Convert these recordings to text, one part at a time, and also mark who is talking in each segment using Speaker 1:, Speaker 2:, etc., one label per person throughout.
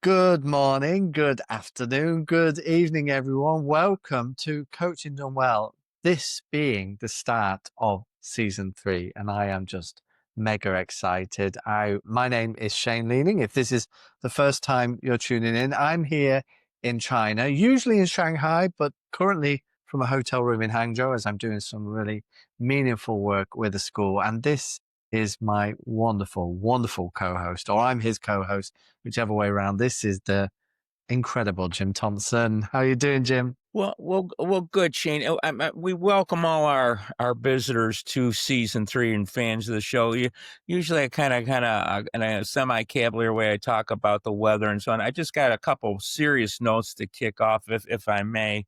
Speaker 1: Good morning, good afternoon, good evening, everyone. Welcome to Coaching Done Well. This being the start of season 3, and I am just mega excited. My name is Shane Leaning. If this is the first time you're tuning in, I'm here in China, usually in Shanghai, but currently from a hotel room in Hangzhou as I'm doing some really meaningful work with a school. And this is my wonderful, wonderful co-host, or I'm his co-host, whichever way around. This is the incredible Jim Thompson. How are you doing, Jim?
Speaker 2: Well, good, Shane. We welcome all our visitors to season 3 and fans of the show. Usually, I kind of, in a semi-cavalier way, I talk about the weather and so on. I just got a couple serious notes to kick off, if I may.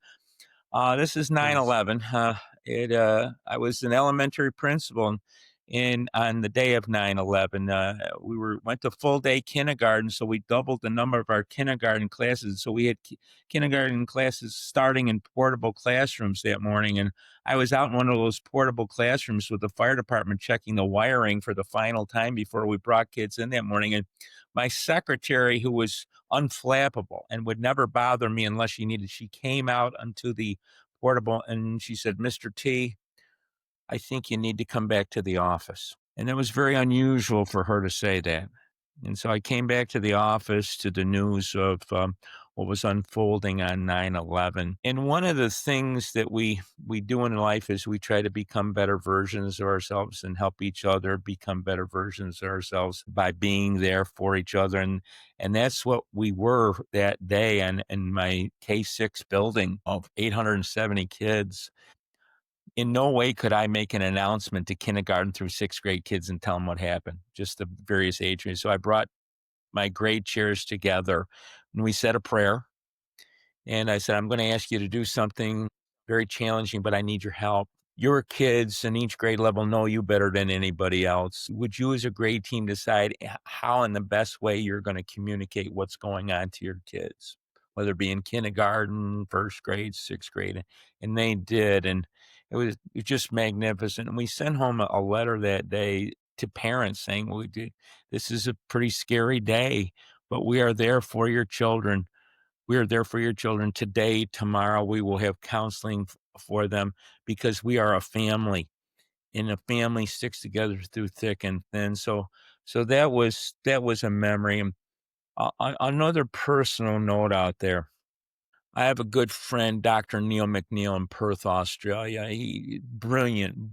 Speaker 2: This is nine
Speaker 1: Please.
Speaker 2: 11. I was an elementary principal on the day of 9/11. We went to full day kindergarten, so we doubled the number of our kindergarten classes. So we had kindergarten classes starting in portable classrooms that morning, and I was out in one of those portable classrooms with the fire department checking the wiring for the final time before we brought kids in that morning. And my secretary, who was unflappable and would never bother me unless she came out onto the portable and she said, "Mr. T, I think you need to come back to the office." And it was very unusual for her to say that. And so I came back to the office to the news of what was unfolding on 9/11. And one of the things that we do in life is we try to become better versions of ourselves and help each other become better versions of ourselves by being there for each other. And that's what we were that day in my K-6 building of 870 kids. In no way could I make an announcement to kindergarten through 6th grade kids and tell them what happened, just the various age ranges. So I brought my grade chairs together and we said a prayer. And I said, I'm going to ask you to do something very challenging, but I need your help. Your kids in each grade level know you better than anybody else. Would you, as a grade team, decide how, in the best way, you're going to communicate what's going on to your kids, whether it be in kindergarten, 1st grade, 6th grade? And they did. And it was just magnificent. And we sent home a letter that day to parents saying, this is a pretty scary day, but we are there for your children. We are there for your children today. Tomorrow, we will have counseling for them because we are a family, and a family sticks together through thick and thin. So that was a memory. And another personal note out there. I have a good friend, Dr. Neil McNeil in Perth, Australia. He brilliant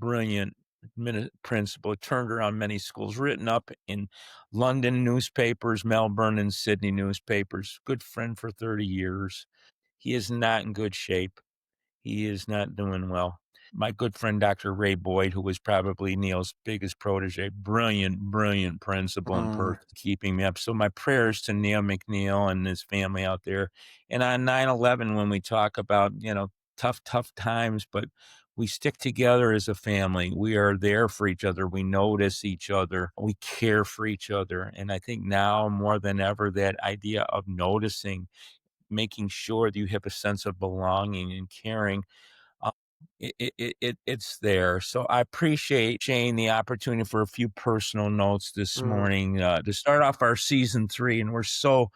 Speaker 2: principal, turned around many schools, written up in London newspapers, Melbourne and Sydney newspapers. Good friend for 30 years. He is not in good shape. He is not doing well. My good friend, Dr. Ray Boyd, who was probably Neil's biggest protege, brilliant principal in
Speaker 1: Mm,
Speaker 2: Perth, keeping me up. So my prayers to Neil McNeil and his family out there. And on 9/11, when we talk about, tough times, but we stick together as a family. We are there for each other. We notice each other. We care for each other. And I think now more than ever, that idea of noticing, making sure that you have a sense of belonging and caring, uh, it's there. So I appreciate, Shane, the opportunity for a few personal notes this
Speaker 1: mm.
Speaker 2: morning to start off our season 3. And we're so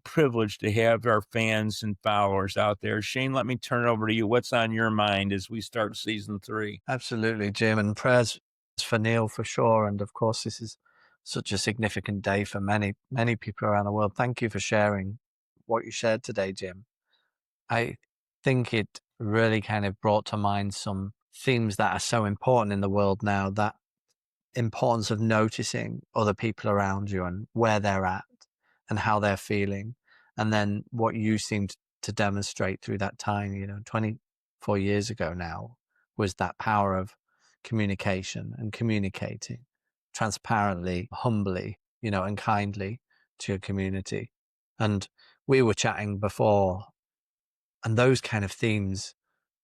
Speaker 2: privileged to have our fans and followers out there. Shane, let me turn it over to you. What's on your mind as we start season 3?
Speaker 1: Absolutely, Jim. And prayers for Neil for sure. And of course, this is such a significant day for many, many people around the world. Thank you for sharing what you shared today, Jim. I think it really kind of brought to mind some themes that are so important in the world now, that importance of noticing other people around you and where they're at and how they're feeling. And then what you seemed to demonstrate through that time, 24 years ago now, was that power of communication and communicating transparently, humbly, and kindly to your community. And we were chatting before, and those kind of themes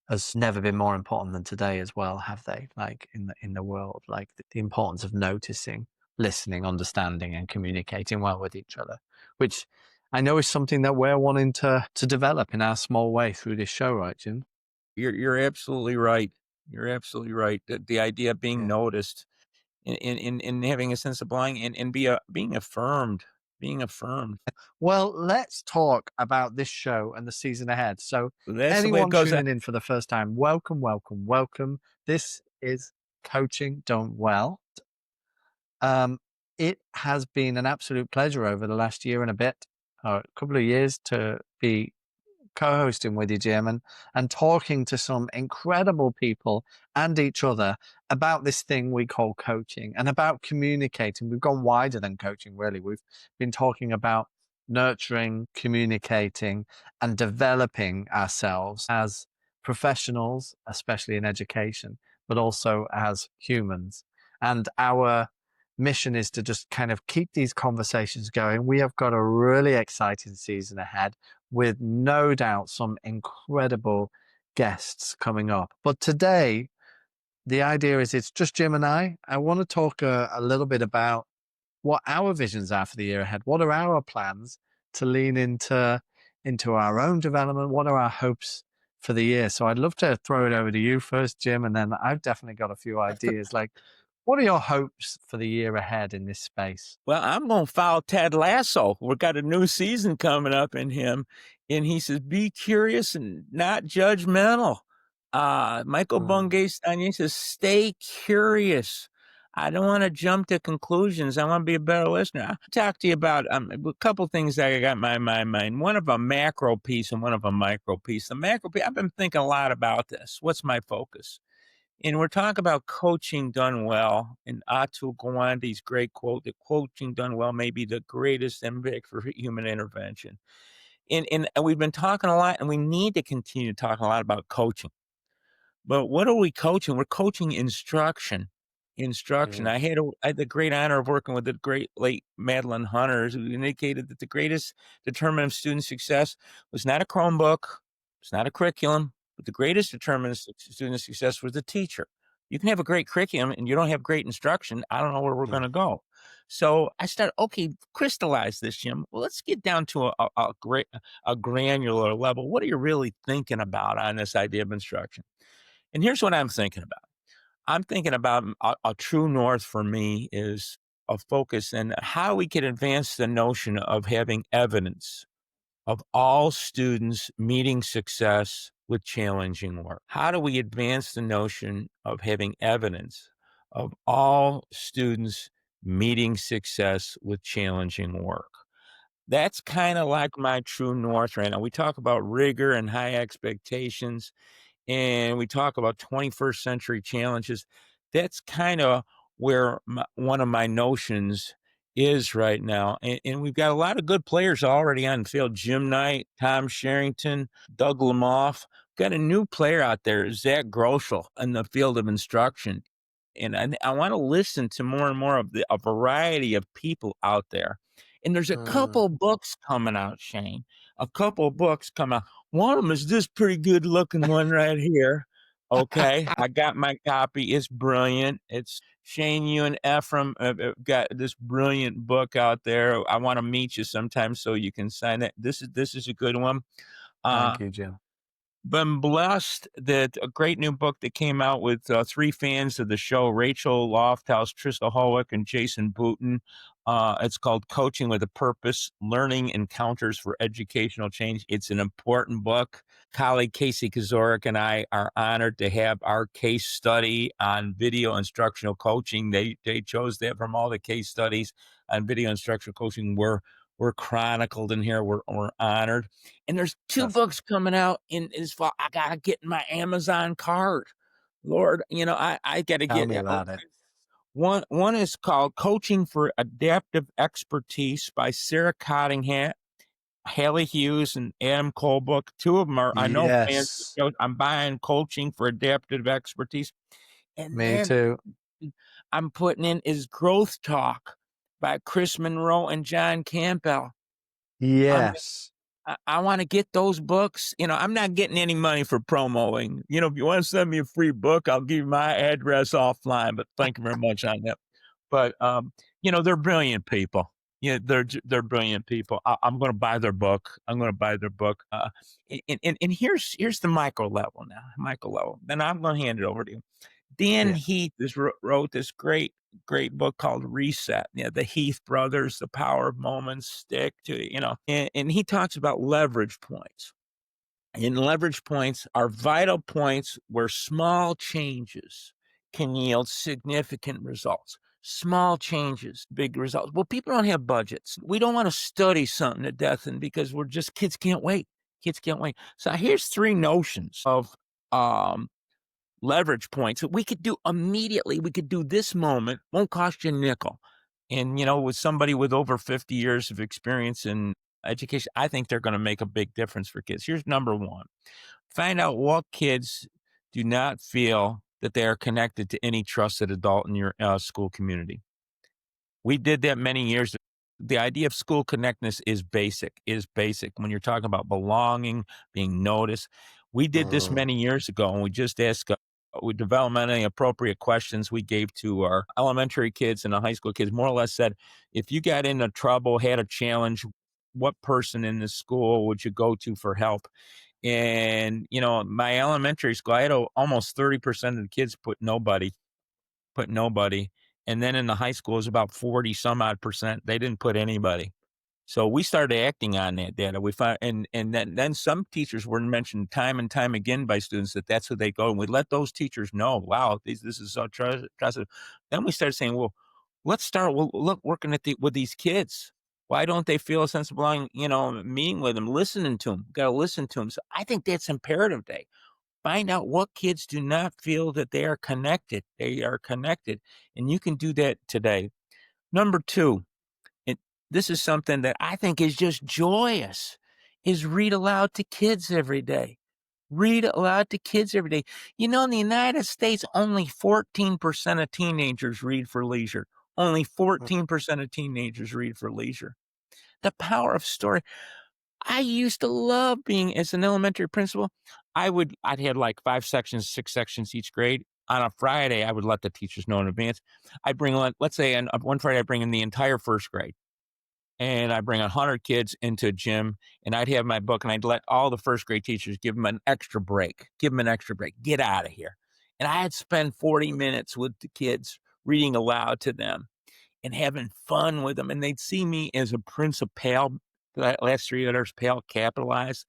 Speaker 1: has never been more important than today as well, have they? Like in the world, like the importance of noticing, listening, understanding, and communicating well with each other, which I know is something that we're wanting to develop in our small way through this show, right, Jim?
Speaker 2: You're absolutely right. You're absolutely right. The idea of being
Speaker 1: Yeah.
Speaker 2: noticed and having a sense of belonging and being affirmed. being affirmed.
Speaker 1: Well, let's talk about this show and the season ahead. So,
Speaker 2: That's the way it
Speaker 1: anyone
Speaker 2: goes.
Speaker 1: tuning in for the first time, welcome, welcome, welcome. This is Coaching Done Well. Um, it has been an absolute pleasure over the last year and a bit, or a couple of years, to be co-hosting with you, Jim, and talking to some incredible people and each other about this thing we call coaching and about communicating. We've gone wider than coaching, really. We've been talking about nurturing, communicating, and developing ourselves as professionals, especially in education, but also as humans. And our mission is to just kind of keep these conversations going. We have got a really exciting season ahead with no doubt some incredible guests coming up. But today, the idea is it's just Jim and I. I want to talk a little bit about what our visions are for the year ahead. What are our plans to lean into our own development? What are our hopes for the year? So I'd love to throw it over to you first, Jim, and then I've definitely got a few ideas. Like, what are your hopes for the year ahead in this space?
Speaker 2: Well, I'm gonna follow Ted Lasso. We've got a new season coming up in him, and he says, "Be curious and not judgmental." Michael
Speaker 1: Mm.
Speaker 2: Bungay Stanier says, "Stay curious." I don't want to jump to conclusions. I want to be a better listener. I'll talk to you about a couple things that I got in my mind. One of a macro piece and one of a micro piece. The macro piece, I've been thinking a lot about this. What's my focus? And we're talking about coaching done well. And Atul Gawande's great quote that coaching done well may be the greatest impact for human intervention. And we've been talking a lot, and we need to continue to talk a lot about coaching. But what are we coaching? We're coaching instruction. Instruction.
Speaker 1: Yes.
Speaker 2: I had the great honor of working with the great late Madeline Hunters, who indicated that the greatest determinant of student success was not a Chromebook, it's not a curriculum, but the greatest determinant of student success was the teacher. You can have a great curriculum and you don't have great instruction. I don't know where we're going
Speaker 1: Yeah.
Speaker 2: to go. So I started, okay, crystallize this, Jim. Well, let's get down to a granular level. What are you really thinking about on this idea of instruction? And here's what I'm thinking about. I'm thinking about a true north for me is a focus in how we can advance the notion of having evidence of all students meeting success with challenging work. How do we advance the notion of having evidence of all students meeting success with challenging work? That's kind of like my true north right now. We talk about rigor and high expectations, and we talk about 21st century challenges. That's kind of where one of my notions is right now. And we've got a lot of good players already on the field. Jim Knight, Tom Sherrington, Doug Lamoff. Got a new player out there, Zach Groschel, in the field of instruction. And I want to listen to more and more of a variety of people out there. And there's a
Speaker 1: Mm.
Speaker 2: couple books coming out, Shane. A couple books come out. One of them is this pretty good looking one right here. Okay, I got my copy. It's brilliant. It's Shane, you and Ephraim got this brilliant book out there. I want to meet you sometime so you can sign it. This is a good one. Uh,
Speaker 1: Thank you, Jim.
Speaker 2: been blessed that a great new book that came out with three fans of the show, Rachel Lofthouse, Trista Holwick, and Jason Booten. It's called Coaching with a Purpose, Learning Encounters for Educational Change. It's an important book. Colleague Casey Kazorik and I are honored to have our case study on video instructional coaching. They chose that from all the case studies on video instructional coaching were chronicled in here. We're honored. And there's two
Speaker 1: That's
Speaker 2: books coming out in this fall. I gotta get in my Amazon cart. Lord, I gotta
Speaker 1: tell
Speaker 2: get
Speaker 1: me about it.
Speaker 2: one is called Coaching for Adaptive Expertise by Sarah Cottingham, Hallie Hughes, and Adam Colebook. Two of them are I know fans of the
Speaker 1: Yes,
Speaker 2: show. I'm buying Coaching for Adaptive Expertise. And
Speaker 1: me
Speaker 2: then
Speaker 1: too.
Speaker 2: I'm putting in is Growth Talk by Chris Monroe and John Campbell. I'm
Speaker 1: Yes.
Speaker 2: I want to get those books. I'm not getting any money for promoing. If you want to send me a free book, I'll give you my address offline. But thank you very much on that. But they're brilliant people. Yeah, they're brilliant people. I'm going to buy their book. I'm going to buy their book. And here's the micro level now. Micro level. Then I'm going to hand it over to you. Dan
Speaker 1: Yeah.
Speaker 2: Heath wrote this great great book called Reset. Yeah, the Heath brothers, The Power of Moments, Stick to, and he talks about leverage points. And leverage points are vital points where small changes can yield significant results. Small changes, big results. Well, people don't have budgets. We don't want to study something to death, and because we're just kids can't wait. Kids can't wait. So here's three notions of um, leverage points that we could do immediately. We could do this moment, won't cost you a nickel. And, with somebody with over 50 years of experience in education, I think they're going to make a big difference for kids. Here's number one: find out what kids do not feel that they are connected to any trusted adult in your school community. We did that many years. The idea of school connectedness is basic when you're talking about belonging, being noticed. We did this
Speaker 3: Mm,
Speaker 2: many years ago, and we just asked, we developmentally appropriate questions we gave to our elementary kids and the high school kids, more or less said, if you got into trouble, had a challenge, what person in the school would you go to for help? And, my elementary school, I had almost 30% of the kids put nobody. And then in the high school, it was about 40 some odd percent. They didn't put anybody. So we started acting on that data. We found, and then some teachers were mentioned time and time again by students that that's who they go. And we let those teachers know, wow, this is so trusted. Then we started saying, well, let's start look working with these kids. Why don't they feel a sense of belonging? Meeting with them, listening to them. Got to listen to them. So I think that's imperative day. Find out what kids do not feel that they are connected. They are connected, and you can do that today. Number two, and this is something that I think is just joyous, is read aloud to kids every day. Read aloud to kids every day. In the United States, only 14% of teenagers read for leisure. Only
Speaker 3: mm,
Speaker 2: 14% of teenagers read for leisure. The power of story. I used to love being as an elementary principal. I'd had like 5 sections, 6 sections each grade. On a Friday, I would let the teachers know in advance. I'd bring, let's say, on one Friday, I'd bring in the entire first grade, and I bring 100 kids into a gym, and I'd have my book, and I'd let all the first grade teachers give them an extra break. Give them an extra break. Get out of here. And I'd spend 40 minutes with the kids reading aloud to them and having fun with them. And they'd see me as a Prince of Pale, the last 3 letters, Pale capitalized.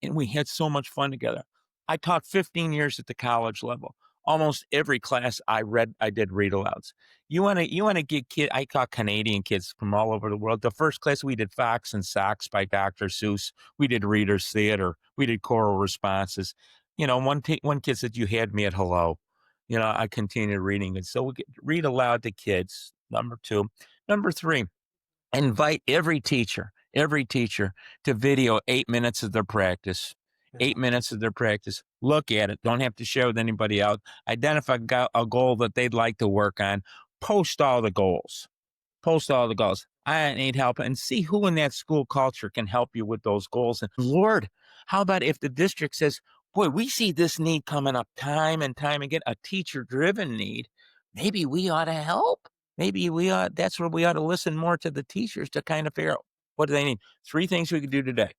Speaker 2: And we had so much fun together. I taught 15 years at the college level. Almost every class I did read alouds. You wanna get I taught Canadian kids from all over the world. The first class we did Fox and Socks by Dr. Seuss. We did Reader's Theater. We did choral responses. One kid said, "You had me at hello." I continued reading it. So read aloud to kids. Number two. Number three, invite every teacher to video 8 minutes of their practice.
Speaker 3: yeah.
Speaker 2: 8 minutes of their practice. Look at it. Don't have to share with anybody else. Identify a goal that they'd like to work on. Post all the goals. Post all the goals. I need help, and see who in that school culture can help you with those goals. And Lord, how about if the district says, boy, we see this need coming up time and time again, a teacher driven need. Maybe we ought to help. That's where we ought to listen more to the teachers to kind of figure out what do they need. Three things we could do today.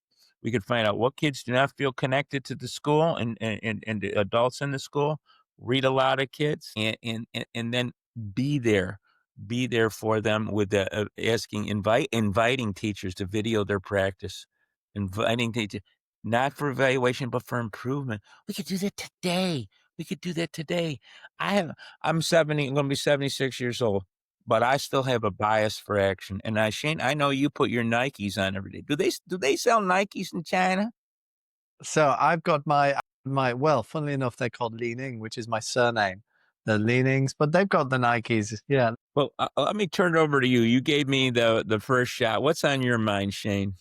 Speaker 2: We could find out what kids do not feel connected to the school and the adults in the school, read aloud to kids, and then be there for them with the inviting teachers to video their practice, inviting teachers not for evaluation but for improvement. We could do that today. We could do that today. I'm 70. I'm going to be 76 years old, but I still have a bias for action. And Shane, I know you put your Nikes on every day. Do they sell Nikes in China?
Speaker 1: So I've got well, funnily enough, they're called Leaning, which is my surname. The Leanings, but they've got the Nikes. Yeah.
Speaker 2: Well, let me turn it over to you. You gave me the first shot. What's on your mind, Shane?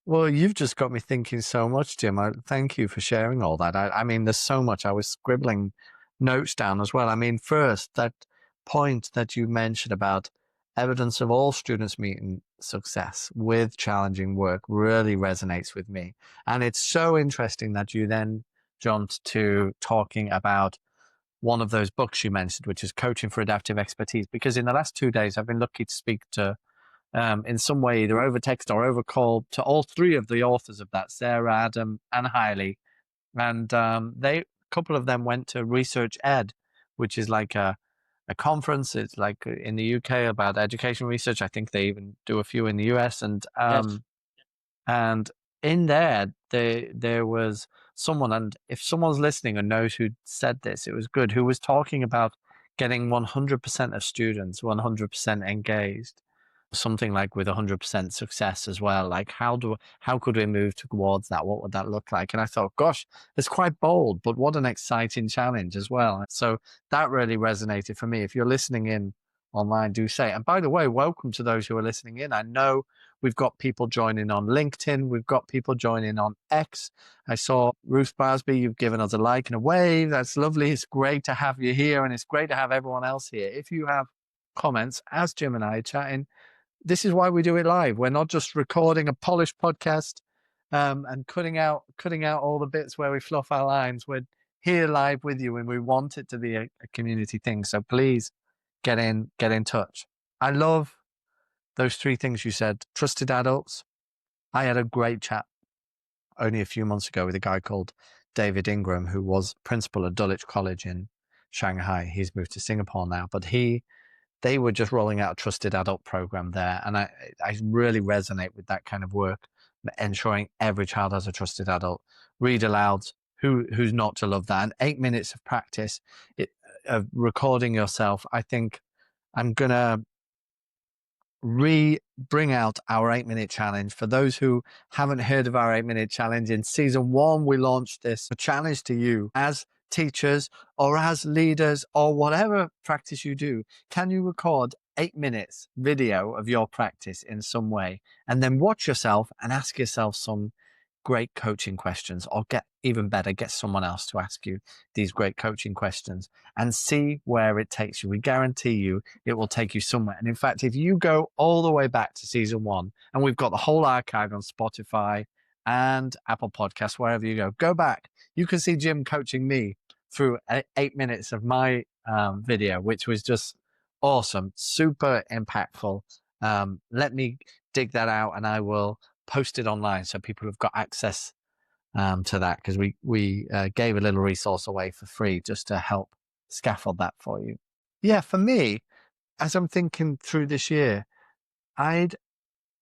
Speaker 1: Well, you've just got me thinking so much, Jim. Thank you for sharing all that. I mean, there's so much. I was scribbling notes down as well. I mean, first, that point that you mentioned about evidence of all students meeting success with challenging work really resonates with me. And it's so interesting that you then jumped to talking about one of those books you mentioned, which is Coaching for Adaptive Expertise, because in the last 2 days, I've been lucky to speak to in some way, either over text or over call, to all three of the authors of that, Sarah, Adam, and Hailey. And a couple of them went to Research Ed, which is like a conference. It's like in the UK about education research. I think they even do a few in the US.
Speaker 2: Yes.
Speaker 1: And in there was someone, and if someone's listening and knows who said this, it was good, who was talking about getting 100% of students 100% engaged, something like with 100% success as well. Like how could we move towards that? What would that look like? And I thought, gosh, it's quite bold, but what an exciting challenge as well. So that really resonated for me. If you're listening in online, do say. And by the way, welcome to those who are listening in. I know we've got people joining on LinkedIn. We've got people joining on X. I saw Ruth Barsby, you've given us a like and a wave. That's lovely. It's great to have you here, and it's great to have everyone else here. If you have comments, as Jim and I are chatting, this is why we do it live. We're not just recording a polished podcast and cutting out all the bits where we fluff our lines. We're here live with you, and we want it to be a community thing. So please get in touch. I love those three things you said. Trusted adults. I had a great chat only a few months ago with a guy called David Ingram, who was principal at Dulwich College in Shanghai. He's moved to Singapore now, but they were just rolling out a trusted adult program there. And I really resonate with that kind of work, ensuring every child has a trusted adult. Read aloud. Who's not to love that? And 8 minutes of practice, of recording yourself. I think I'm going to bring out our 8-minute challenge. For those who haven't heard of our 8-minute challenge, in season 1, we launched this challenge to you as teachers or as leaders or whatever practice you do. Can you record 8 minutes video of your practice in some way, and then watch yourself and ask yourself some great coaching questions, or even better, get someone else to ask you these great coaching questions and see where it takes you. We guarantee you it will take you somewhere. And in fact, if you go all the way back to season 1, and we've got the whole archive on Spotify and Apple Podcasts, wherever you go back, you can see Jim coaching me through 8 minutes of my video, which was just awesome, super impactful. Let me dig that out, and I will post it online so people have got access to that, because we gave a little resource away for free just to help scaffold that for you. Yeah, for me, as I'm thinking through this year, I'd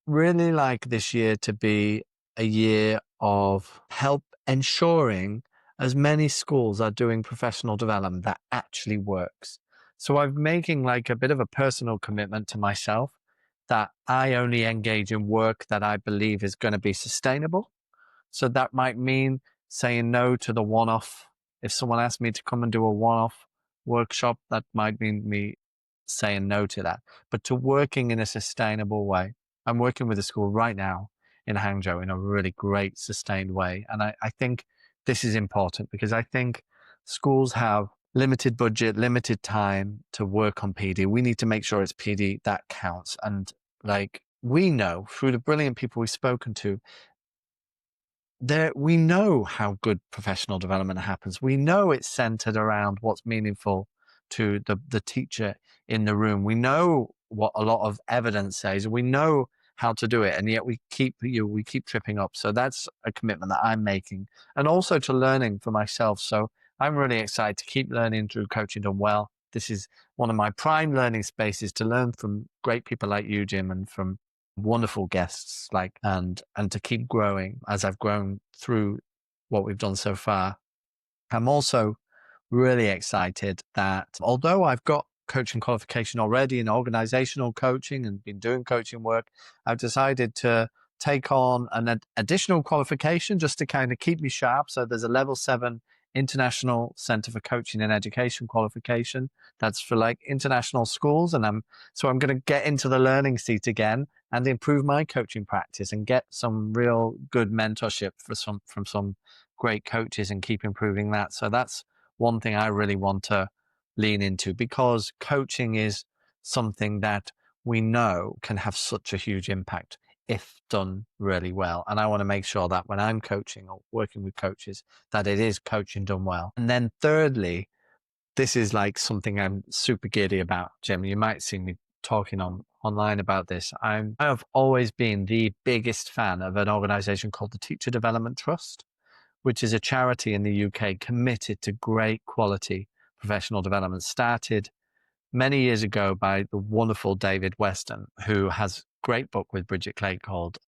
Speaker 1: really like this year to be a year of help ensuring as many schools are doing professional development that actually works. So I'm making like a bit of a personal commitment to myself that I only engage in work that I believe is going to be sustainable. So that might mean saying no to the one-off. If someone asks me to come and do a one-off workshop, that might mean me saying no to that. But to working in a sustainable way. I'm working with a school right now in Hangzhou in a really great, sustained way. And I think this is important, because I think schools have limited budget, limited time to work on PD. We need to make sure it's PD that counts. And like we know through the brilliant people we've spoken to, we know how good professional development happens. We know it's centered around what's meaningful to the teacher in the room. We know what a lot of evidence says. We know how to do it, and yet we keep tripping up. So that's a commitment that I'm making, and also to learning for myself. So I'm really excited to keep learning through Coaching Done Well. This is one of my prime learning spaces, to learn from great people like you, Jim, and from wonderful guests and to keep growing as I've grown through what we've done so far. I'm also really excited that although I've got coaching qualification already in organizational coaching and been doing coaching work, I've decided to take on an additional qualification just to kind of keep me sharp. So there's a level 7 International Center for Coaching and Education qualification. That's for like international schools. And I'm going to get into the learning seat again and improve my coaching practice and get some real good mentorship from some great coaches and keep improving that. So that's one thing I really want to lean into, because coaching is something that we know can have such a huge impact if done really well. And I want to make sure that when I'm coaching or working with coaches, that it is coaching done well. And then thirdly, this is like something I'm super giddy about, Jim. You might see me talking online about this. I have always been the biggest fan of an organization called the Teacher Development Trust, which is a charity in the UK committed to great quality professional development. Started many years ago by the wonderful David Weston, who has a great book with Bridget Clay called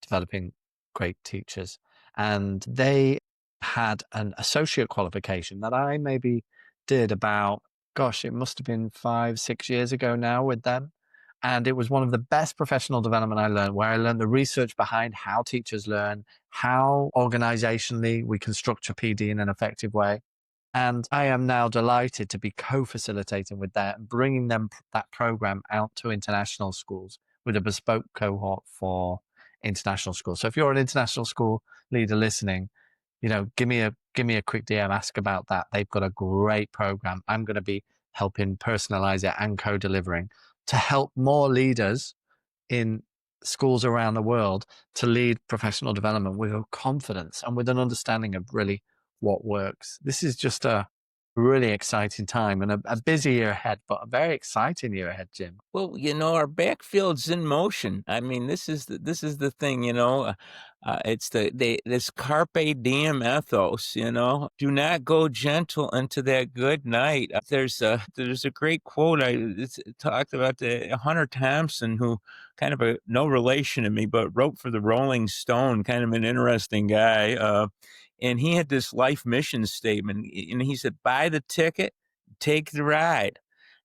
Speaker 1: Developing Great Teachers. And they had an associate qualification that I maybe did about, gosh, it must have been 5, 6 years ago now with them. And it was one of the best professional development I learned, where I learned the research behind how teachers learn, how organizationally we can structure PD in an effective way. And I am now delighted to be co-facilitating with that and bringing them that program out to international schools with a bespoke cohort for international schools. So if you're an international school leader listening, give me a quick DM, ask about that. They've got a great program. I'm going to be helping personalize it and co-delivering to help more leaders in schools around the world to lead professional development with a confidence and with an understanding of really what works. This is just a really exciting time and a busy year ahead, but a very exciting year ahead, Jim.
Speaker 2: Well, our backfield's in motion. I mean, this is the thing, it's this carpe diem ethos. Do not go gentle into that good night. There's a great quote. It talked about the Hunter Thompson, who kind of a no relation to me, but wrote for the Rolling Stone, kind of an interesting guy. And he had this life mission statement, and he said, "Buy the ticket, take the ride."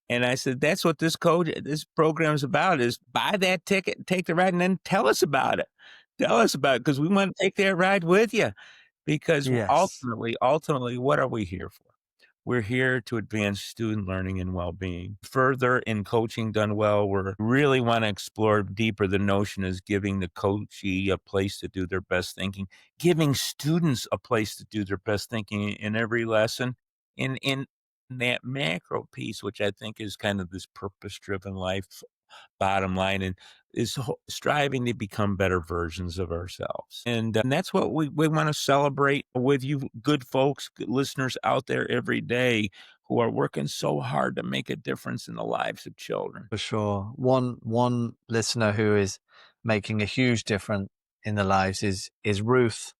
Speaker 2: And I said, "That's what this program's about, is buy that ticket, take the ride, and then tell us about it. Tell us about it, because we wanna take that ride with you." Because
Speaker 1: Yes,
Speaker 2: ultimately, what are we here for? We're here to advance student learning and well-being. Further, in coaching done well, we really wanna explore deeper the notion is giving the coachee a place to do their best thinking, giving students a place to do their best thinking in every lesson. In that macro piece, which I think is kind of this purpose-driven life bottom line, and is striving to become better versions of ourselves. And that's what we want to celebrate with you, good folks, good listeners out there every day who are working so hard to make a difference in the lives of children.
Speaker 1: for sure. One listener who is making a huge difference in the lives is Ruth,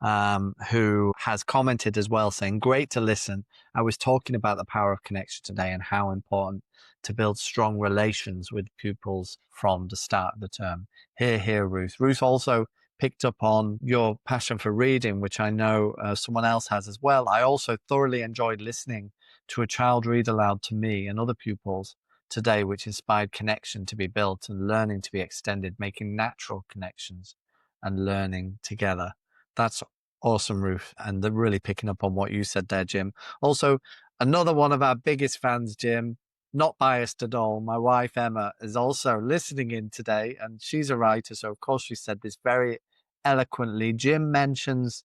Speaker 1: who has commented as well, saying, "Great to listen. I was talking about the power of connection today and how important to build strong relations with pupils from the start of the term." Hear, hear, Ruth. Ruth also picked up on your passion for reading, which I know someone else has as well. I also thoroughly enjoyed listening to a child read aloud to me and other pupils today, which inspired connection to be built and learning to be extended, making natural connections and learning together. That's awesome, Ruth. And they're really picking up on what you said there, Jim. Also, another one of our biggest fans, Jim, not biased at all. My wife, Emma, is also listening in today, and she's a writer. So, of course, she said this very eloquently. Jim mentions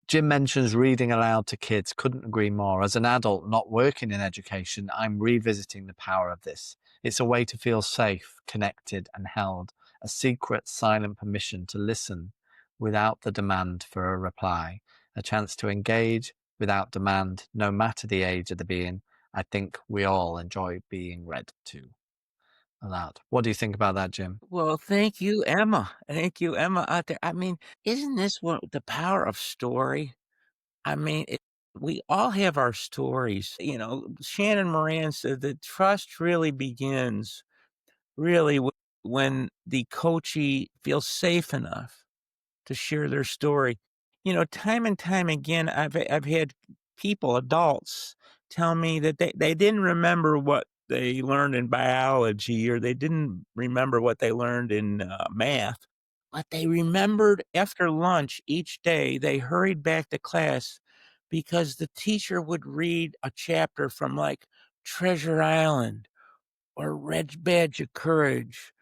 Speaker 1: reading aloud to kids. Couldn't agree more. As an adult not working in education, I'm revisiting the power of this. It's a way to feel safe, connected, and held. A secret, silent permission to listen without the demand for a reply, a chance to engage without demand, no matter the age of the being. I think we all enjoy being read to aloud. What do you think about that, Jim?
Speaker 2: Well, thank you, Emma. Thank you, Emma, out there. I mean, isn't this what the power of story? I mean, we all have our stories. Shannon Moran said that trust really begins really when the coachee feels safe enough to share their story. Time and time again, I've had people, adults, tell me that they didn't remember what they learned in biology, or they didn't remember what they learned in math, but they remembered after lunch each day. They hurried back to class because the teacher would read a chapter from, like, Treasure Island, or Red Badge of Courage,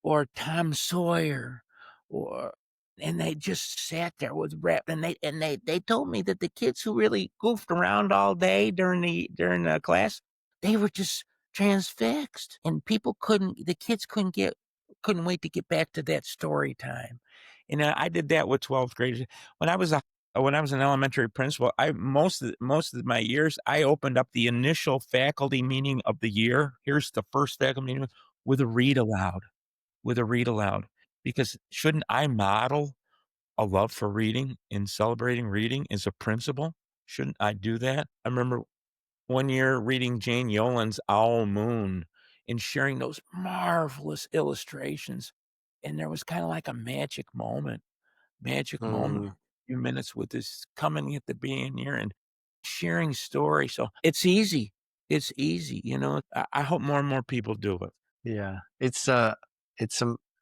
Speaker 2: or Tom Sawyer, or and they just sat there with rep, and they told me that the kids who really goofed around all day during the class, they were just transfixed, and the kids couldn't wait to get back to that story time. And I did that with 12th graders. When I was an elementary principal, I most of my years, I opened up the initial faculty meeting of the year. Here's the first faculty meeting with a read aloud because shouldn't I model a love for reading and celebrating reading as a principal? Shouldn't I do that? I remember one year reading Jane Yolen's Owl Moon, and sharing those marvelous illustrations. And there was kind of like a magic moment,
Speaker 1: Mm.
Speaker 2: a few minutes with this coming at the being here and sharing stories. So it's easy. It's easy. I hope more and more people do it.
Speaker 1: Yeah, it's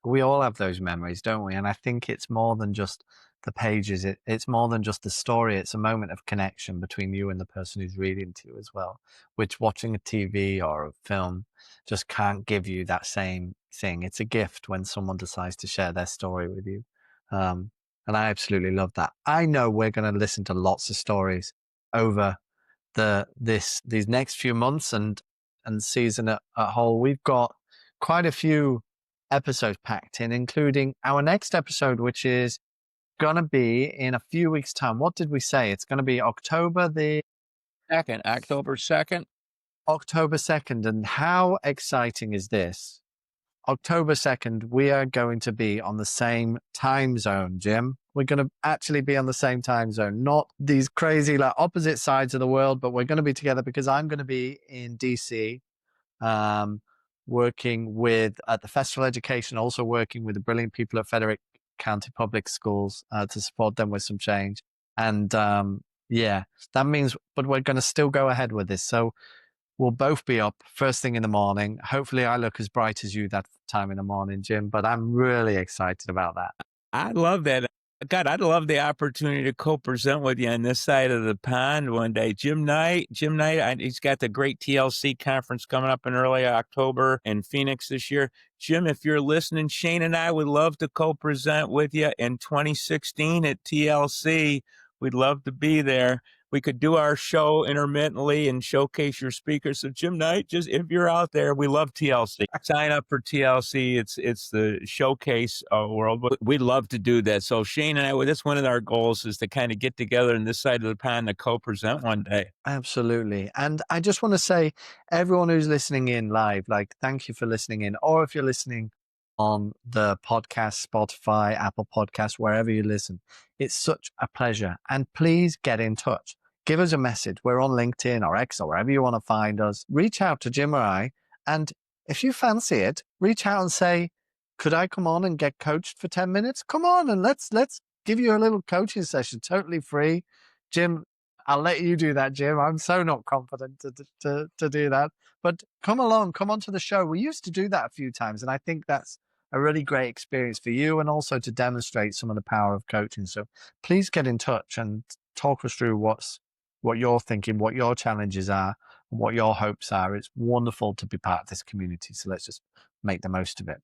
Speaker 1: we all have those memories, don't we? And I think it's more than just the pages. It's more than just the story. It's a moment of connection between you and the person who's reading to you as well, which watching a TV or a film just can't give you that same thing. It's a gift when someone decides to share their story with you. And I absolutely love that. I know we're going to listen to lots of stories over these next few months and season at whole. We've got quite a few episodes packed in, including our next episode, which is gonna be in a few weeks' time. What did we say? It's gonna be
Speaker 2: Second, October 2nd.
Speaker 1: October 2nd. And how exciting is this? October 2nd, we are going to be on the same time zone, Jim. We're going to actually be on the same time zone, not these crazy like opposite sides of the world, but we're going to be together because I'm going to be in DC, um, working with at the Festival Education, also working with the brilliant people at Frederick County Public Schools to support them with some change. And yeah, that means, but we're going to still go ahead with this. So we'll both be up first thing in the morning. Hopefully, I look as bright as you that time in the morning, Jim. But I'm really excited about that.
Speaker 2: I love that. God, I'd love the opportunity to co-present with you on this side of the pond one day. Jim Knight, he's got the great TLC conference coming up in early October in Phoenix this year. Jim, if you're listening, Shane and I would love to co-present with you in 2016 at TLC. We'd love to be there. We could do our show intermittently and showcase your speakers. So Jim Knight, just if you're out there, we love TLC. Sign up for TLC. It's the showcase world. But we'd love to do that. So Shane and I, that's one of our goals is to kind of get together on this side of the pond to co-present one day.
Speaker 1: Absolutely. And I just want to say, everyone who's listening in live, like, thank you for listening in. Or if you're listening on the podcast, Spotify, Apple Podcasts, wherever you listen, it's such a pleasure. And please get in touch. Give us a message. We're on LinkedIn or X or wherever you want to find us. Reach out to Jim or I. And if you fancy it, reach out and say, could I come on and get coached for 10 minutes? Come on and let's give you a little coaching session, totally free. Jim, I'll let you do that, Jim. I'm so not confident to do that. But come along, come onto the show. We used to do that a few times, and I think that's a really great experience for you and also to demonstrate some of the power of coaching. So please get in touch and talk us through what you're thinking, what your challenges are, and what your hopes are. It's wonderful to be part of this community. So let's just make the most of it.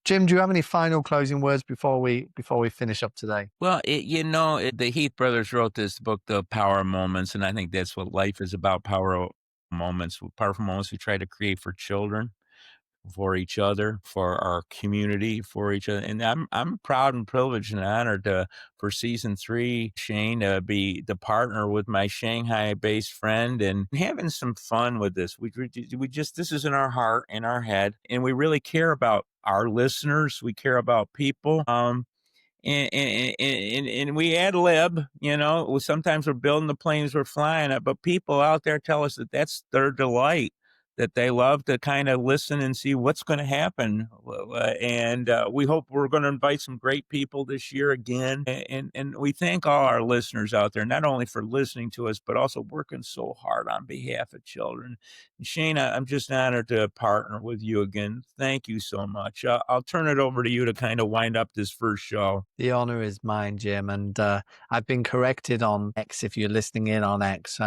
Speaker 1: Jim, do you have any final closing words before we finish up today?
Speaker 2: Well, the Heath brothers wrote this book, The Power of Moments, and I think that's what life is about, powerful moments we try to create for children, for each other, for our community, for each other. And I'm proud and privileged and honored for season 3, Shane, to be the partner with my Shanghai-based friend and having some fun with this. We just this is in our heart, in our head, and we really care about our listeners. We care about people. And we ad lib, sometimes we're building the planes we're flying at, but people out there tell us that that's their delight, that they love to kind of listen and see what's going to happen. And we hope we're going to invite some great people this year again. And we thank all our listeners out there, not only for listening to us, but also working so hard on behalf of children. And Shane, I'm just honored to partner with you again. Thank you so much. I'll turn it over to you to kind of wind up this first show.
Speaker 1: The honor is mine, Jim. And I've been corrected on X if you're listening in on X.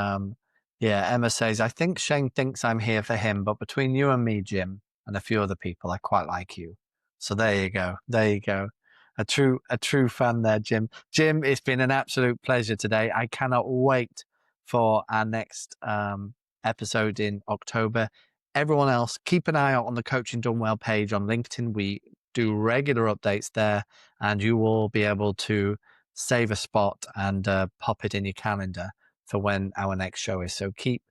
Speaker 1: Yeah, Emma says, I think Shane thinks I'm here for him, but between you and me, Jim, and a few other people, I quite like you. So there you go. There you go. A true fan there, Jim. Jim, it's been an absolute pleasure today. I cannot wait for our next episode in October. Everyone else, keep an eye out on the Coaching Done Well page on LinkedIn. We do regular updates there, and you will be able to save a spot and pop it in your calendar for when our next show is. So keep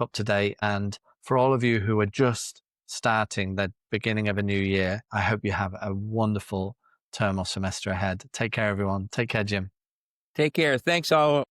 Speaker 1: up to date. And for all of you who are just starting the beginning of a new year, I hope you have a wonderful term or semester ahead. Take care, everyone. Take care, Jim.
Speaker 2: Take care. Thanks all.